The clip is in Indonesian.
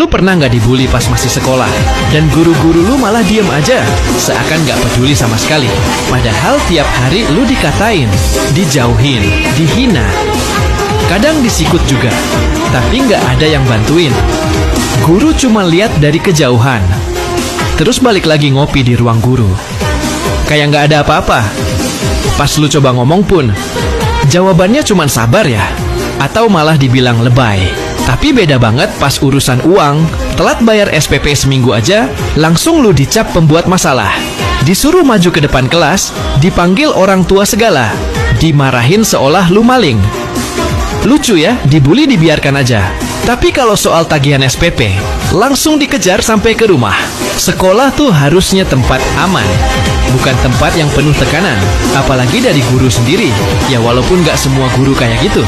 Lu pernah nggak dibully pas masih sekolah? Dan guru-guru lu malah diem aja, seakan nggak peduli sama sekali. Padahal tiap hari lu dikatain, dijauhin, dihina. Kadang disikut juga, tapi nggak ada yang bantuin. Guru cuma lihat dari kejauhan, terus balik lagi ngopi di ruang guru. Kayak nggak ada apa-apa. Pas lu coba ngomong pun, jawabannya cuma sabar ya, atau malah dibilang lebay. Tapi beda banget pas urusan uang. Telat bayar SPP seminggu aja, langsung lu dicap pembuat masalah. Disuruh maju ke depan kelas, dipanggil orang tua segala, dimarahin seolah lu maling. Lucu ya, dibully dibiarkan aja. Tapi kalau soal tagihan SPP, langsung dikejar sampai ke rumah. Sekolah tuh harusnya tempat aman, bukan tempat yang penuh tekanan. Apalagi dari guru sendiri. Ya walaupun gak semua guru kayak gitu.